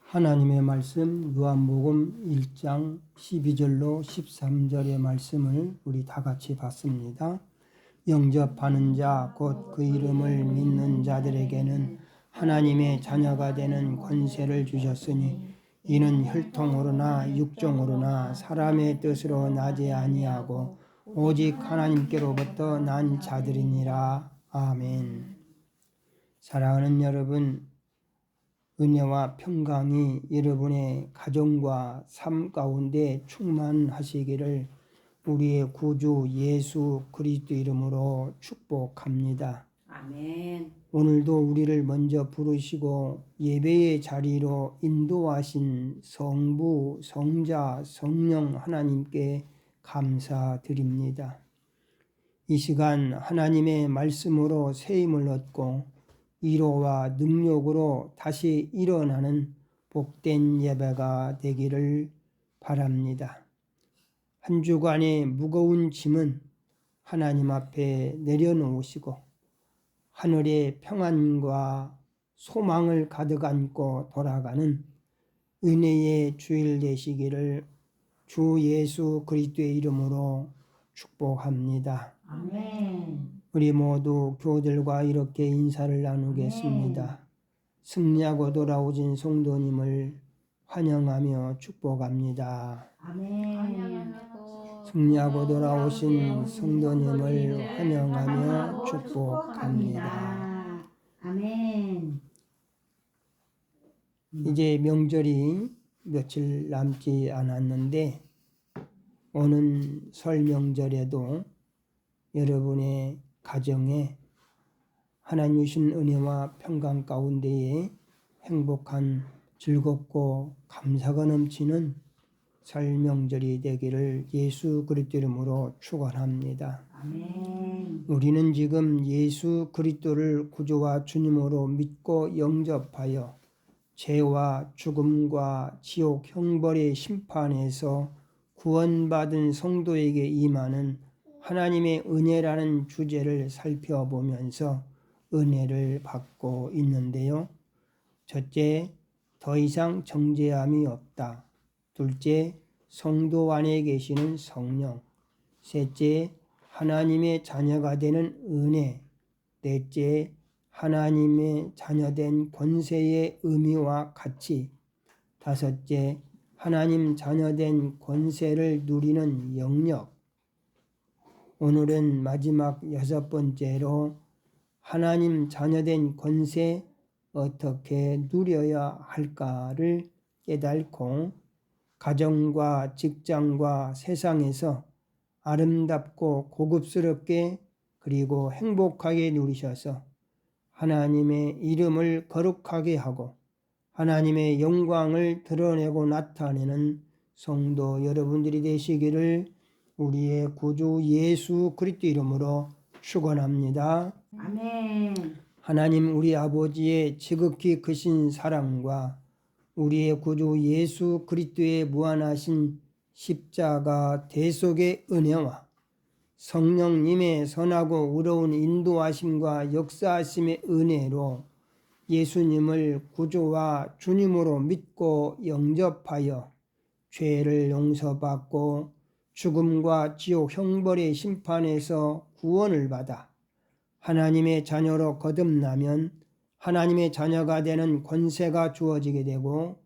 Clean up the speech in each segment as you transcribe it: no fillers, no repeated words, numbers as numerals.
하나님의 말씀 요한복음 1장 12절로 13절의 말씀을 우리 다 같이 봤습니다. 영접하는 자 곧 그 이름을 믿는 자들에게는 하나님의 자녀가 되는 권세를 주셨으니 이는 혈통으로나 육종으로나 사람의 뜻으로 나지 아니하고 오직 하나님께로부터 난 자들이니라. 아멘. 사랑하는 여러분, 은혜와 평강이 여러분의 가정과 삶 가운데 충만하시기를 우리의 구주 예수 그리스도 이름으로 축복합니다. 아멘. 오늘도 우리를 먼저 부르시고 예배의 자리로 인도하신 성부, 성자, 성령 하나님께 감사드립니다. 이 시간 하나님의 말씀으로 새 힘을 얻고 위로와 능력으로 다시 일어나는 복된 예배가 되기를 바랍니다. 한 주간의 무거운 짐은 하나님 앞에 내려놓으시고 하늘의 평안과 소망을 가득 안고 돌아가는 은혜의 주일 되시기를 주 예수 그리스도의 이름으로 축복합니다. 아멘. 우리 모두 교우들과 이렇게 인사를 나누겠습니다. 승리하고 돌아오신 성도님을 환영하며 축복합니다. 아멘. 승리하고 돌아오신 성도님을 환영하며 축복합니다. 아멘. 이제 명절이 며칠 남지 않았는데 오는 설 명절에도 여러분의 가정에 하나님 주신 은혜와 평강 가운데에 행복한 즐겁고 감사가 넘치는 설 명절이 되기를 예수 그리스도 이름으로 축원합니다. 아멘. 우리는 지금 예수 그리스도를 구주와 주님으로 믿고 영접하여 죄와 죽음과 지옥 형벌의 심판에서 구원받은 성도에게 임하는 하나님의 은혜라는 주제를 살펴보면서 은혜를 받고 있는데요. 첫째, 더 이상 정죄함이 없다. 둘째, 성도 안에 계시는 성령. 셋째, 하나님의 자녀가 되는 은혜. 넷째, 하나님의 자녀된 권세의 의미와 가치. 다섯째, 하나님 자녀된 권세를 누리는 영역. 오늘은 마지막 6번째로 하나님 자녀된 권세 어떻게 누려야 할까를 깨닫고 가정과 직장과 세상에서 아름답고 고급스럽게 그리고 행복하게 누리셔서 하나님의 이름을 거룩하게 하고 하나님의 영광을 드러내고 나타내는 성도 여러분들이 되시기를 우리의 구주 예수 그리스도 이름으로 축원합니다. 아멘. 하나님 우리 아버지의 지극히 크신 사랑과 우리의 구주 예수 그리스도의 무한하신 십자가 대속의 은혜와 성령님의 선하고 의로운 인도하심과 역사하심의 은혜로 예수님을 구주와 주님으로 믿고 영접하여 죄를 용서받고 죽음과 지옥 형벌의 심판에서 구원을 받아 하나님의 자녀로 거듭나면 하나님의 자녀가 되는 권세가 주어지게 되고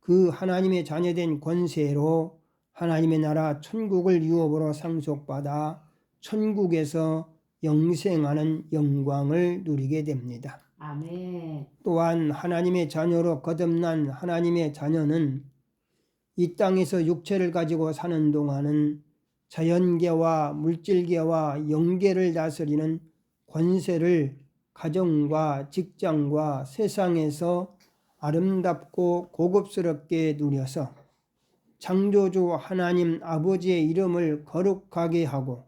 그 하나님의 자녀된 권세로 하나님의 나라 천국을 유업으로 상속받아 천국에서 영생하는 영광을 누리게 됩니다. 아멘. 또한 하나님의 자녀로 거듭난 하나님의 자녀는 이 땅에서 육체를 가지고 사는 동안은 자연계와 물질계와 영계를 다스리는 권세를 가정과 직장과 세상에서 아름답고 고급스럽게 누려서 창조주 하나님 아버지의 이름을 거룩하게 하고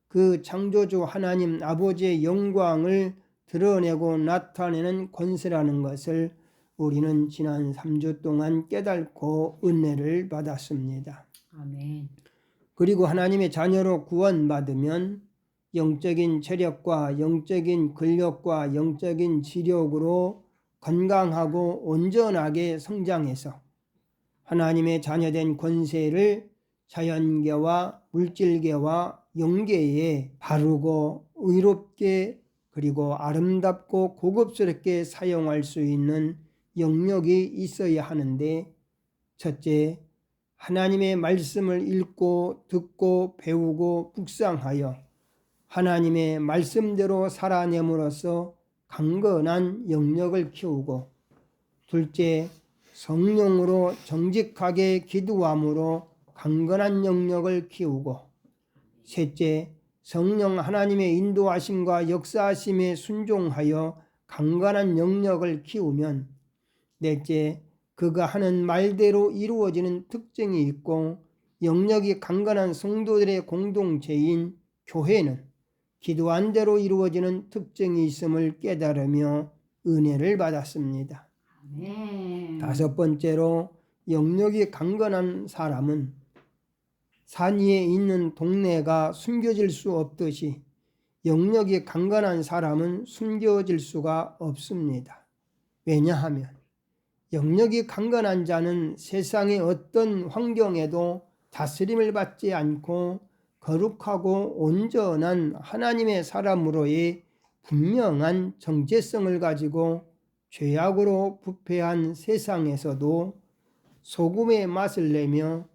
그 창조주 하나님 아버지의 영광을 드러내고 나타내는 권세라는 것을 우리는 지난 3주 동안 깨닫고 은혜를 받았습니다. 아멘. 그리고 하나님의 자녀로 구원받으면 영적인 체력과 영적인 근력과 영적인 지력으로 건강하고 온전하게 성장해서 하나님의 자녀된 권세를 자연계와 물질계와 영계에 바르고 의롭게 그리고 아름답고 고급스럽게 사용할 수 있는 영역이 있어야 하는데, 첫째, 하나님의 말씀을 읽고 듣고 배우고 묵상하여 하나님의 말씀대로 살아냄으로써 강건한 영역을 키우고, 둘째, 성령으로 정직하게 기도함으로 강건한 영역을 키우고, 셋째, 성령 하나님의 인도하심과 역사하심에 순종하여 강건한 영역을 키우면, 넷째, 그가 하는 말대로 이루어지는 특징이 있고 영역이 강건한 성도들의 공동체인 교회는 기도한 대로 이루어지는 특징이 있음을 깨달으며 은혜를 받았습니다. 아멘. 다섯 번째로, 영역이 강건한 사람은 산 위에 있는 동네가 숨겨질 수 없듯이 영역이 강건한 사람은 숨겨질 수가 없습니다. 왜냐하면 영역이 강건한 자는 세상의 어떤 환경에도 다스림을 받지 않고 거룩하고 온전한 하나님의 사람으로의 분명한 정체성을 가지고 죄악으로 부패한 세상에서도 소금의 맛을 내며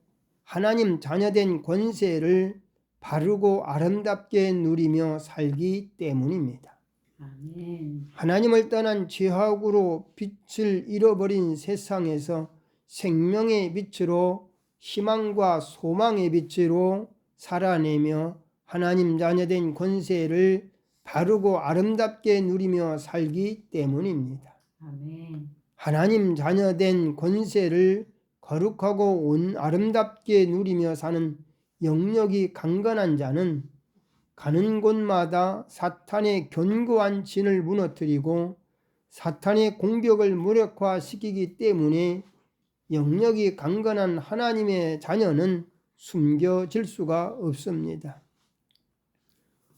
하나님 자녀된 권세를 바르고 아름답게 누리며 살기 때문입니다. 아멘. 하나님을 떠난 죄악으로 빛을 잃어버린 세상에서 생명의 빛으로, 희망과 소망의 빛으로 살아내며 하나님 자녀된 권세를 바르고 아름답게 누리며 살기 때문입니다. 아멘. 하나님 자녀된 권세를 거룩하고 아름답게 누리며 사는 영역이 강건한 자는 가는 곳마다 사탄의 견고한 진을 무너뜨리고 사탄의 공격을 무력화시키기 때문에 영역이 강건한 하나님의 자녀는 숨겨질 수가 없습니다.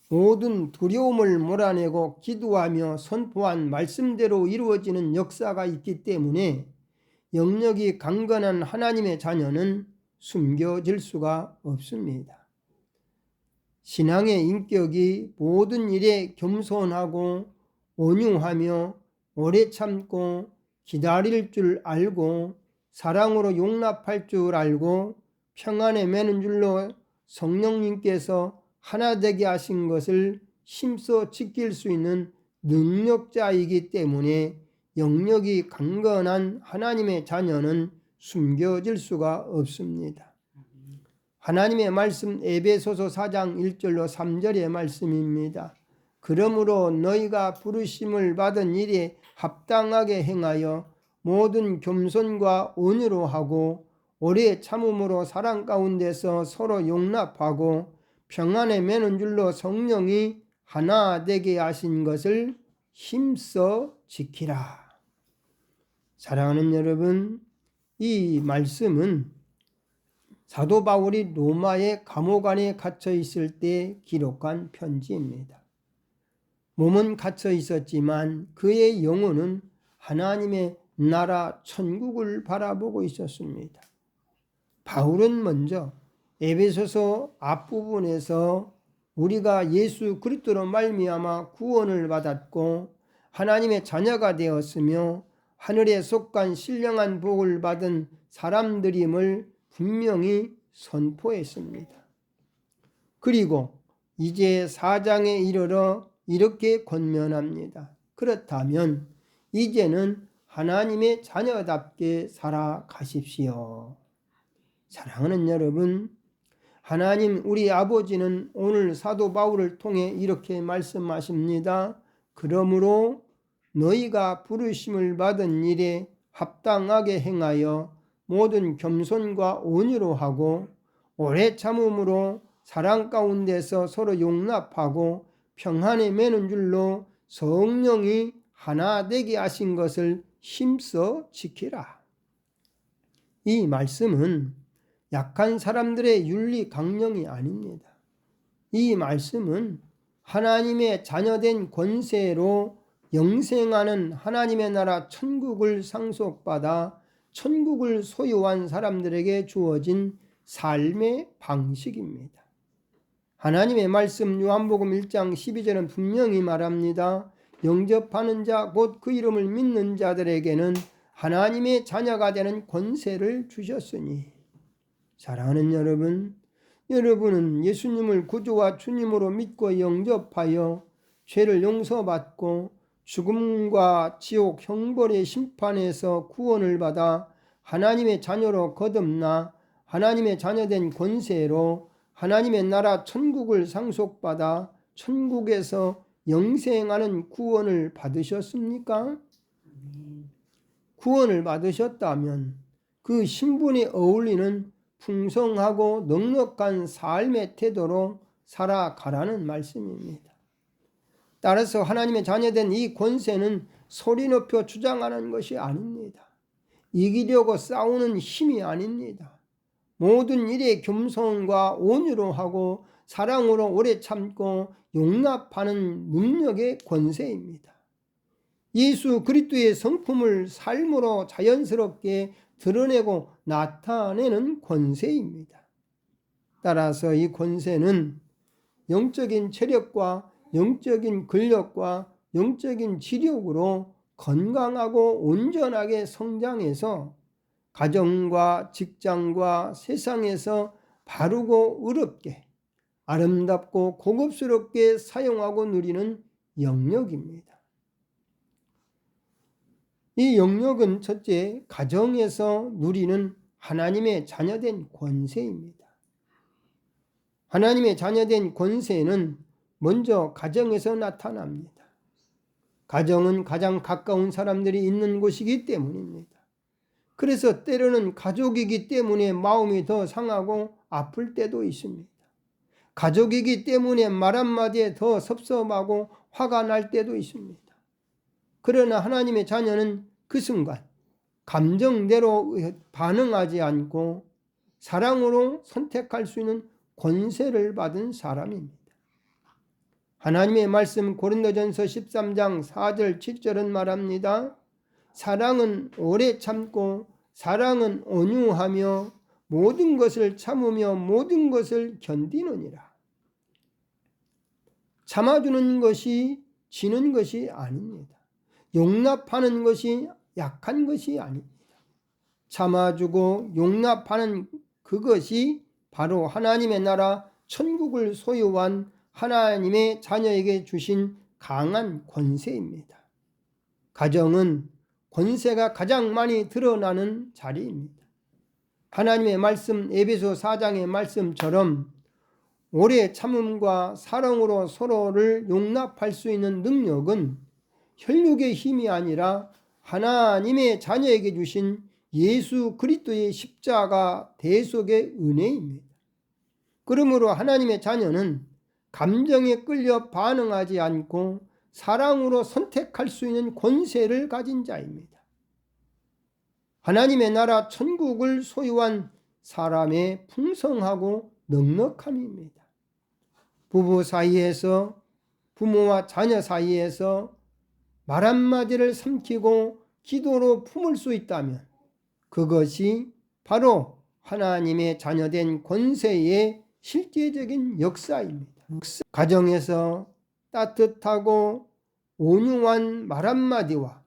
모든 두려움을 몰아내고 기도하며 선포한 말씀대로 이루어지는 역사가 있기 때문에 영역이 강건한 하나님의 자녀는 숨겨질 수가 없습니다. 신앙의 인격이 모든 일에 겸손하고 온유하며 오래 참고 기다릴 줄 알고 사랑으로 용납할 줄 알고 평안에 매는 줄로 성령님께서 하나 되게 하신 것을 힘써 지킬 수 있는 능력자이기 때문에 영역이 강건한 하나님의 자녀는 숨겨질 수가 없습니다. 하나님의 말씀 에베소서 4장 1절로 3절의 말씀입니다. 그러므로 너희가 부르심을 받은 일에 합당하게 행하여 모든 겸손과 온유로 하고 오래 참음으로 사랑 가운데서 서로 용납하고 평안에 매는 줄로 성령이 하나 되게 하신 것을 힘써 지키라. 사랑하는 여러분, 이 말씀은 사도 바울이 로마의 감옥 안에 갇혀 있을 때 기록한 편지입니다. 몸은 갇혀 있었지만 그의 영혼은 하나님의 나라 천국을 바라보고 있었습니다. 바울은 먼저 에베소서 앞부분에서 우리가 예수 그리스도로 말미암아 구원을 받았고 하나님의 자녀가 되었으며 하늘에 속한 신령한 복을 받은 사람들임을 분명히 선포했습니다. 그리고 이제 4장에 이르러 이렇게 권면합니다. 그렇다면 이제는 하나님의 자녀답게 살아가십시오. 사랑하는 여러분, 하나님 우리 아버지는 오늘 사도 바울을 통해 이렇게 말씀하십니다. 그러므로 너희가 부르심을 받은 일에 합당하게 행하여 모든 겸손과 온유로 하고 오래 참음으로 사랑 가운데서 서로 용납하고 평안에 매는 줄로 성령이 하나 되게 하신 것을 힘써 지키라. 이 말씀은 약한 사람들의 윤리 강령이 아닙니다. 이 말씀은 하나님의 자녀된 권세로 영생하는 하나님의 나라 천국을 상속받아 천국을 소유한 사람들에게 주어진 삶의 방식입니다. 하나님의 말씀 요한복음 1장 12절은 분명히 말합니다. 영접하는 자 곧 그 이름을 믿는 자들에게는 하나님의 자녀가 되는 권세를 주셨으니. 사랑하는 여러분, 여러분은 예수님을 구주와 주님으로 믿고 영접하여 죄를 용서받고 죽음과 지옥 형벌의 심판에서 구원을 받아 하나님의 자녀로 거듭나 하나님의 자녀된 권세로 하나님의 나라 천국을 상속받아 천국에서 영생하는 구원을 받으셨습니까? 구원을 받으셨다면 그 신분에 어울리는 풍성하고 넉넉한 삶의 태도로 살아가라는 말씀입니다. 따라서 하나님의 자녀된 이 권세는 소리 높여 주장하는 것이 아닙니다. 이기려고 싸우는 힘이 아닙니다. 모든 일에 겸손과 온유로 하고 사랑으로 오래 참고 용납하는 능력의 권세입니다. 예수 그리스도의 성품을 삶으로 자연스럽게 드러내고 나타내는 권세입니다. 따라서 이 권세는 영적인 체력과 영적인 근력과 영적인 지력으로 건강하고 온전하게 성장해서 가정과 직장과 세상에서 바르고 의롭게 아름답고 고급스럽게 사용하고 누리는 영역입니다. 이 영역은 첫째, 가정에서 누리는 하나님의 자녀된 권세입니다. 하나님의 자녀된 권세는 먼저 가정에서 나타납니다. 가정은 가장 가까운 사람들이 있는 곳이기 때문입니다. 그래서 때로는 가족이기 때문에 마음이 더 상하고 아플 때도 있습니다. 가족이기 때문에 말 한마디에 더 섭섭하고 화가 날 때도 있습니다. 그러나 하나님의 자녀는 그 순간 감정대로 반응하지 않고 사랑으로 선택할 수 있는 권세를 받은 사람입니다. 하나님의 말씀 고린도전서 13장 4절 7절은 말합니다. 사랑은 오래 참고 사랑은 온유하며 모든 것을 참으며 모든 것을 견디느니라. 참아주는 것이 지는 것이 아닙니다. 용납하는 것이 약한 것이 아닙니다. 참아주고 용납하는 그것이 바로 하나님의 나라 천국을 소유한 하나님의 자녀에게 주신 강한 권세입니다. 가정은 권세가 가장 많이 드러나는 자리입니다. 하나님의 말씀 에베소 4장의 말씀처럼 오래 참음과 사랑으로 서로를 용납할 수 있는 능력은 혈육의 힘이 아니라 하나님의 자녀에게 주신 예수 그리스도의 십자가 대속의 은혜입니다. 그러므로 하나님의 자녀는 감정에 끌려 반응하지 않고 사랑으로 선택할 수 있는 권세를 가진 자입니다. 하나님의 나라 천국을 소유한 사람의 풍성하고 넉넉함입니다. 부부 사이에서 부모와 자녀 사이에서 말 한마디를 삼키고 기도로 품을 수 있다면 그것이 바로 하나님의 자녀된 권세의 실제적인 역사입니다. 가정에서 따뜻하고 온유한 말 한마디와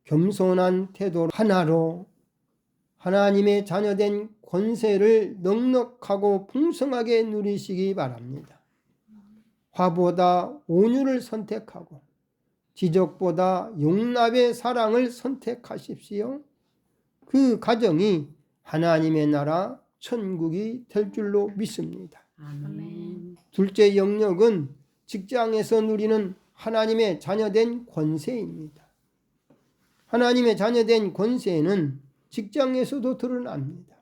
겸손한 태도 하나로 하나님의 자녀된 권세를 넉넉하고 풍성하게 누리시기 바랍니다. 화보다 온유를 선택하고 지적보다 용납의 사랑을 선택하십시오. 그 가정이 하나님의 나라 천국이 될 줄로 믿습니다. 아멘. 둘째 영역은 직장에서 누리는 하나님의 자녀된 권세입니다. 하나님의 자녀된 권세는 직장에서도 드러납니다.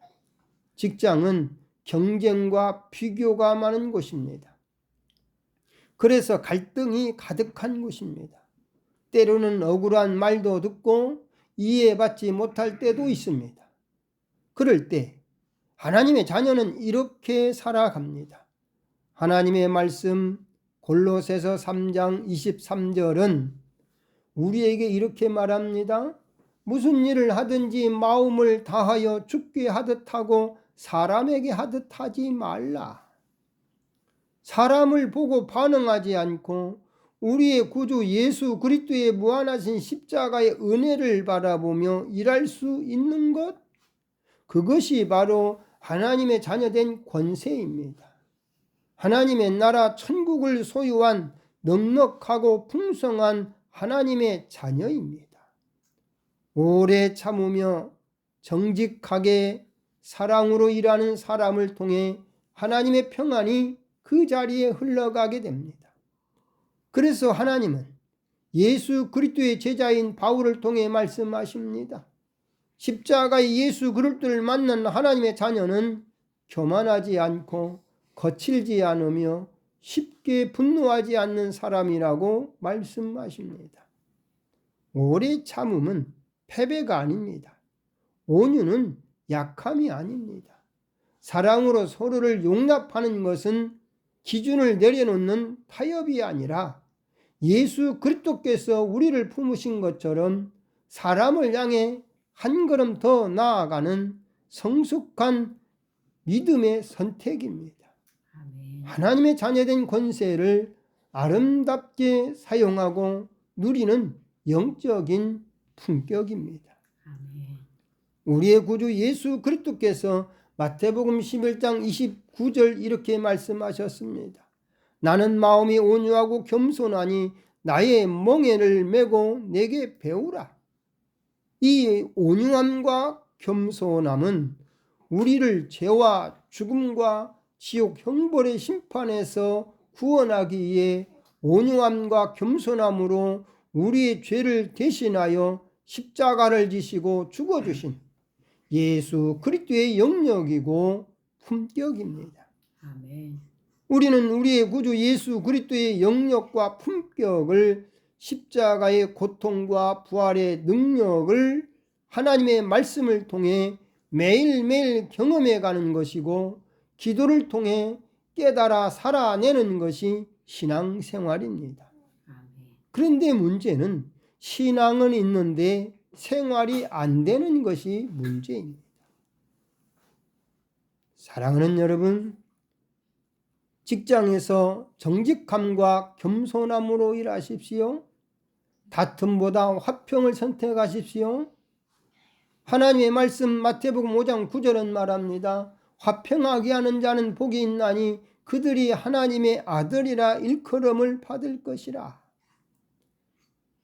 직장은 경쟁과 비교가 많은 곳입니다. 그래서 갈등이 가득한 곳입니다. 때로는 억울한 말도 듣고 이해받지 못할 때도 있습니다. 그럴 때 하나님의 자녀는 이렇게 살아갑니다. 하나님의 말씀 골로새서 3장 23절은 우리에게 이렇게 말합니다. 무슨 일을 하든지 마음을 다하여 주께 하듯 하고 사람에게 하듯 하지 말라. 사람을 보고 반응하지 않고 우리의 구주 예수 그리스도의 무한하신 십자가의 은혜를 바라보며 일할 수 있는 것, 그것이 바로 하나님의 자녀된 권세입니다. 하나님의 나라 천국을 소유한 넉넉하고 풍성한 하나님의 자녀입니다. 오래 참으며 정직하게 사랑으로 일하는 사람을 통해 하나님의 평안이 그 자리에 흘러가게 됩니다. 그래서 하나님은 예수 그리스도의 제자인 바울을 통해 말씀하십니다. 십자가의 예수 그리스도를 만난 하나님의 자녀는 교만하지 않고 거칠지 않으며 쉽게 분노하지 않는 사람이라고 말씀하십니다. 오래 참음은 패배가 아닙니다. 온유는 약함이 아닙니다. 사랑으로 서로를 용납하는 것은 기준을 내려놓는 타협이 아니라 예수 그리스도께서 우리를 품으신 것처럼 사람을 향해 한 걸음 더 나아가는 성숙한 믿음의 선택입니다. 아멘. 하나님의 자녀된 권세를 아름답게 사용하고 누리는 영적인 품격입니다. 아멘. 우리의 구주 예수 그리스도께서 마태복음 11장 29절 이렇게 말씀하셨습니다. 나는 마음이 온유하고 겸손하니 나의 멍에를 메고 내게 배우라. 이 온유함과 겸손함은 우리를 죄와 죽음과 지옥 형벌의 심판에서 구원하기 위해 온유함과 겸손함으로 우리의 죄를 대신하여 십자가를 지시고 죽어주신 예수 그리스도의 영역이고 품격입니다. 아멘. 우리는 우리의 구주 예수 그리스도의 영역과 품격을 십자가의 고통과 부활의 능력을 하나님의 말씀을 통해 매일매일 경험해 가는 것이고 기도를 통해 깨달아 살아내는 것이 신앙생활입니다. 아멘. 그런데 문제는 신앙은 있는데 생활이 안 되는 것이 문제입니다. 사랑하는 여러분, 직장에서 정직함과 겸손함으로 일하십시오. 다툼보다 화평을 선택하십시오. 하나님의 말씀 마태복음 5장 9절은 말합니다. 화평하게 하는 자는 복이 있나니 그들이 하나님의 아들이라 일컬음을 받을 것이라.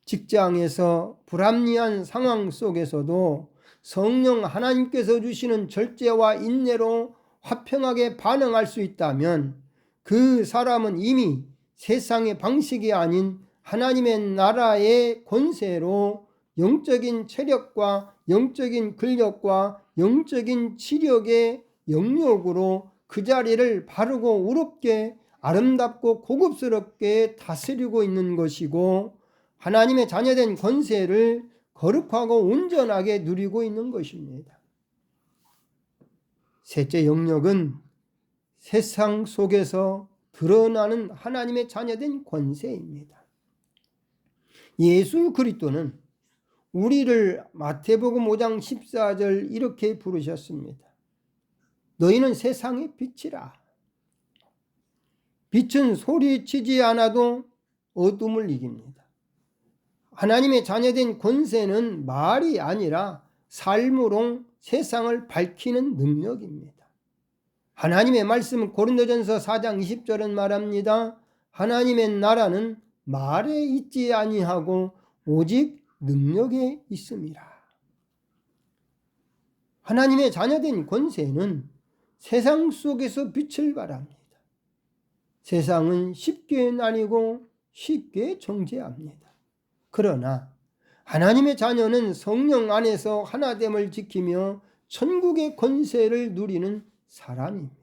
직장에서 불합리한 상황 속에서도 성령 하나님께서 주시는 절제와 인내로 화평하게 반응할 수 있다면 그 사람은 이미 세상의 방식이 아닌 하나님의 나라의 권세로 영적인 체력과 영적인 근력과 영적인 지력의 영역으로 그 자리를 바르고 의롭게 아름답고 고급스럽게 다스리고 있는 것이고 하나님의 자녀된 권세를 거룩하고 온전하게 누리고 있는 것입니다. 셋째 영역은 세상 속에서 드러나는 하나님의 자녀된 권세입니다. 예수 그리스도는 우리를 마태복음 5장 14절 이렇게 부르셨습니다. 너희는 세상의 빛이라. 빛은 소리치지 않아도 어둠을 이깁니다. 하나님의 자녀된 권세는 말이 아니라 삶으로 세상을 밝히는 능력입니다. 하나님의 말씀 고린도전서 4장 20절은 말합니다. 하나님의 나라는 말에 있지 아니하고 오직 능력에 있음이라. 하나님의 자녀된 권세는 세상 속에서 빛을 발합니다. 세상은 쉽게 나뉘고 쉽게 정죄합니다. 그러나 하나님의 자녀는 성령 안에서 하나됨을 지키며 천국의 권세를 누리는 사람입니다.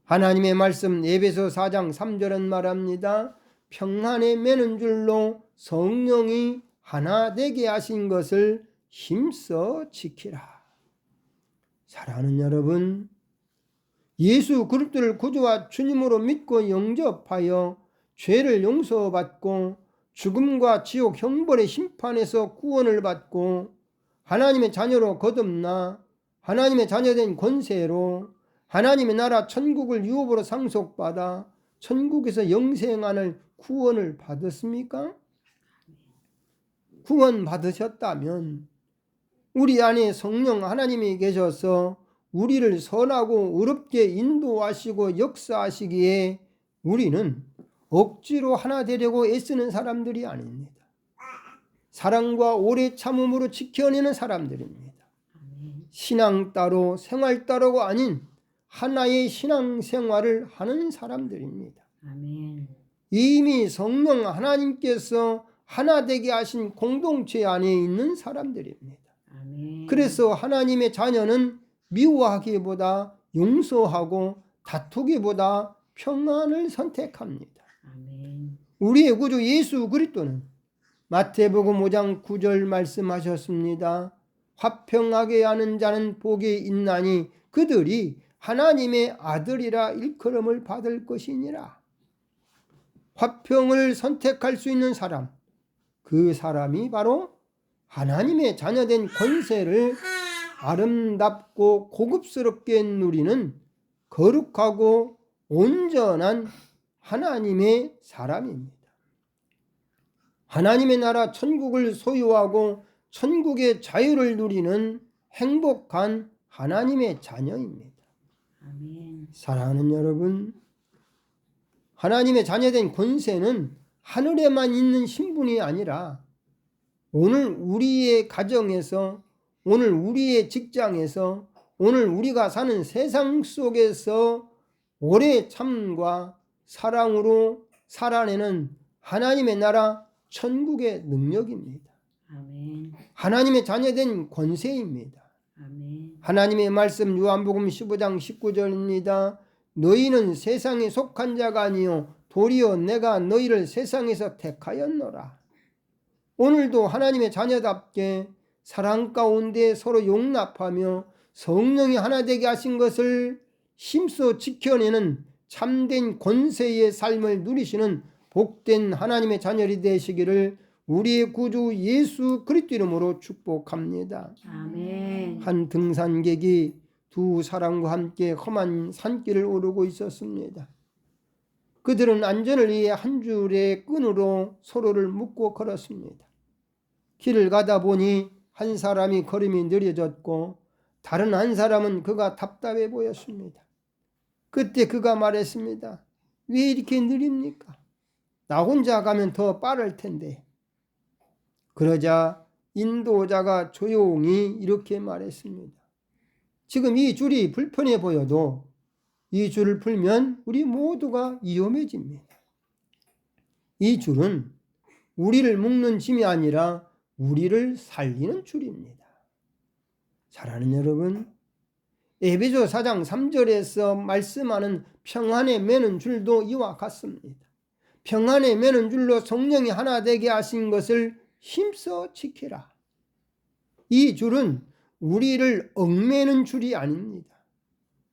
하나님의 말씀 에베소 4장 3절은 말합니다. 평안에 매는 줄로 성령이 하나 되게 하신 것을 힘써 지키라. 사랑하는 여러분, 예수 그리스도를 구주와 주님으로 믿고 영접하여 죄를 용서받고 죽음과 지옥 형벌의 심판에서 구원을 받고 하나님의 자녀로 거듭나 하나님의 자녀된 권세로 하나님의 나라 천국을 유업으로 상속받아 천국에서 영생하는 구원을 받았습니까? 구원 받으셨다면 우리 안에 성령 하나님이 계셔서 우리를 선하고 의롭게 인도하시고 역사하시기에 우리는 억지로 하나 되려고 애쓰는 사람들이 아닙니다. 사랑과 오래 참음으로 지켜내는 사람들입니다. 신앙 따로 생활 따로가 아닌 하나의 신앙 생활을 하는 사람들입니다. 아멘. 이미 성령 하나님께서 하나 되게 하신 공동체 안에 있는 사람들입니다. 아멘. 그래서 하나님의 자녀는 미워하기보다 용서하고 다투기보다 평안을 선택합니다. 아멘. 우리의 구주 예수 그리스도는 마태복음 5장 9절 말씀하셨습니다. 화평하게 하는 자는 복이 있나니 그들이 하나님의 아들이라 일컬음을 받을 것이니라. 화평을 선택할 수 있는 사람, 그 사람이 바로 하나님의 자녀된 권세를 아름답고 고급스럽게 누리는 거룩하고 온전한 하나님의 사람입니다. 하나님의 나라 천국을 소유하고 천국의 자유를 누리는 행복한 하나님의 자녀입니다. 아멘. 사랑하는 여러분, 하나님의 자녀된 권세는 하늘에만 있는 신분이 아니라 오늘 우리의 가정에서, 오늘 우리의 직장에서, 오늘 우리가 사는 세상 속에서 오래 참과 사랑으로 살아내는 하나님의 나라 천국의 능력입니다. 아멘. 하나님의 자녀된 권세입니다. 아멘. 하나님의 말씀 요한복음 15장 19절입니다. 너희는 세상에 속한 자가 아니요 도리어 내가 너희를 세상에서 택하였노라. 오늘도 하나님의 자녀답게 사랑 가운데 서로 용납하며 성령이 하나 되게 하신 것을 힘써 지켜내는 참된 권세의 삶을 누리시는 복된 하나님의 자녀이 되시기를 우리의 구주 예수 그리스도 이름으로 축복합니다. 아멘. 한 등산객이 두 사람과 함께 험한 산길을 오르고 있었습니다. 그들은 안전을 위해 한 줄의 끈으로 서로를 묶고 걸었습니다. 길을 가다 보니 한 사람이 걸음이 느려졌고 다른 한 사람은 그가 답답해 보였습니다. 그때 그가 말했습니다. 왜 이렇게 느립니까? 나 혼자 가면 더 빠를 텐데. 그러자 인도자가 조용히 이렇게 말했습니다. 지금 이 줄이 불편해 보여도 이 줄을 풀면 우리 모두가 위험해집니다. 이 줄은 우리를 묶는 짐이 아니라 우리를 살리는 줄입니다. 사랑하는 여러분, 에베소 4장 3절에서 말씀하는 평안에 매는 줄도 이와 같습니다. 평안에 매는 줄로 성령이 하나 되게 하신 것을 힘써 지키라. 이 줄은 우리를 얽매는 줄이 아닙니다.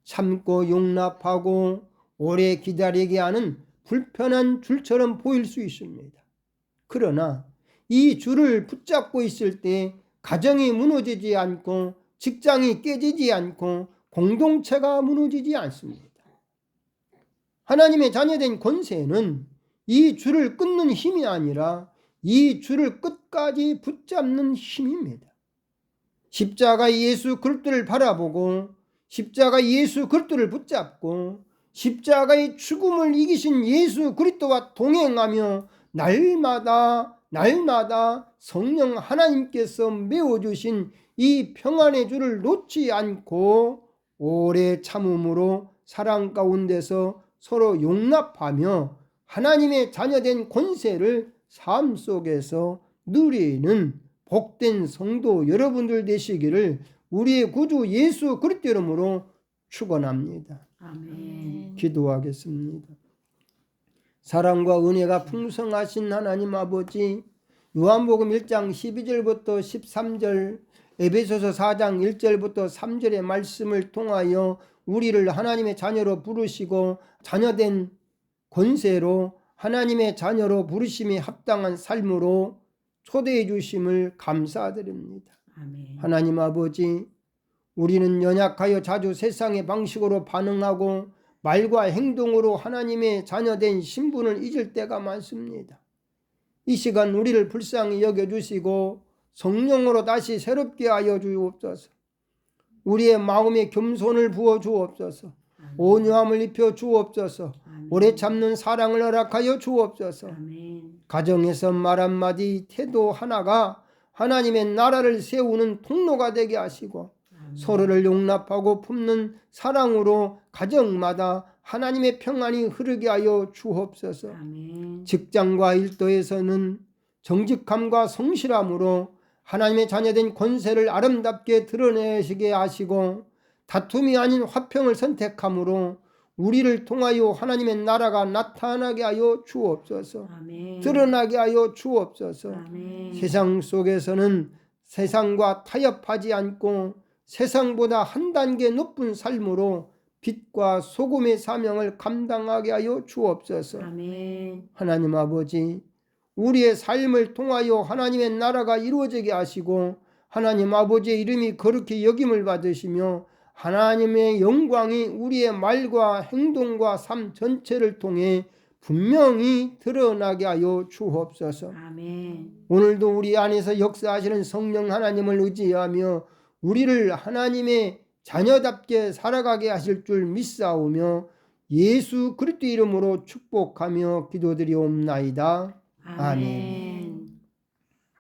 참고 용납하고 오래 기다리게 하는 불편한 줄처럼 보일 수 있습니다. 그러나 이 줄을 붙잡고 있을 때 가정이 무너지지 않고 직장이 깨지지 않고 공동체가 무너지지 않습니다. 하나님의 자녀된 권세는 이 줄을 끊는 힘이 아니라 이 줄을 끝까지 붙잡는 힘입니다. 십자가 예수 그리스도를 바라보고 십자가 예수 그리스도를 붙잡고 십자가의 죽음을 이기신 예수 그리스도와 동행하며 날마다 성령 하나님께서 메워주신 이 평안의 줄을 놓지 않고 오래 참음으로 사랑 가운데서 서로 용납하며 하나님의 자녀된 권세를 삶 속에서 누리는 복된 성도 여러분들 되시기를 우리의 구주 예수 그리스도 이름으로 축원합니다. 아멘. 기도하겠습니다. 사랑과 은혜가 풍성하신 하나님 아버지, 요한복음 1장 12절부터 13절, 에베소서 4장 1절부터 3절의 말씀을 통하여 우리를 하나님의 자녀로 부르시고 자녀된 권세로 하나님의 자녀로 부르심이 합당한 삶으로 초대해 주심을 감사드립니다. 아멘. 하나님 아버지, 우리는 연약하여 자주 세상의 방식으로 반응하고 말과 행동으로 하나님의 자녀된 신분을 잊을 때가 많습니다. 이 시간 우리를 불쌍히 여겨주시고 성령으로 다시 새롭게 하여 주옵소서. 우리의 마음에 겸손을 부어 주옵소서. 온유함을 입혀 주옵소서. 오래 참는 사랑을 허락하여 주옵소서. 아멘. 가정에서 말 한마디, 태도 하나가 하나님의 나라를 세우는 통로가 되게 하시고 서로를 용납하고 품는 사랑으로 가정마다 하나님의 평안이 흐르게 하여 주옵소서. 아멘. 직장과 일터에서는 정직함과 성실함으로 하나님의 자녀된 권세를 아름답게 드러내시게 하시고 다툼이 아닌 화평을 선택함으로 우리를 통하여 하나님의 나라가 나타나게 하여 주옵소서. 아멘. 드러나게 하여 주옵소서. 아멘. 세상 속에서는 세상과 타협하지 않고 세상보다 한 단계 높은 삶으로 빛과 소금의 사명을 감당하게 하여 주옵소서. 아멘. 하나님 아버지, 우리의 삶을 통하여 하나님의 나라가 이루어지게 하시고 하나님 아버지의 이름이 거룩히 여김을 받으시며 하나님의 영광이 우리의 말과 행동과 삶 전체를 통해 분명히 드러나게 하여 주옵소서. 아멘. 오늘도 우리 안에서 역사하시는 성령 하나님을 의지하며 우리를 하나님의 자녀답게 살아가게 하실 줄 믿사오며 예수 그리스도 이름으로 축복하며 기도드리옵나이다. 아멘.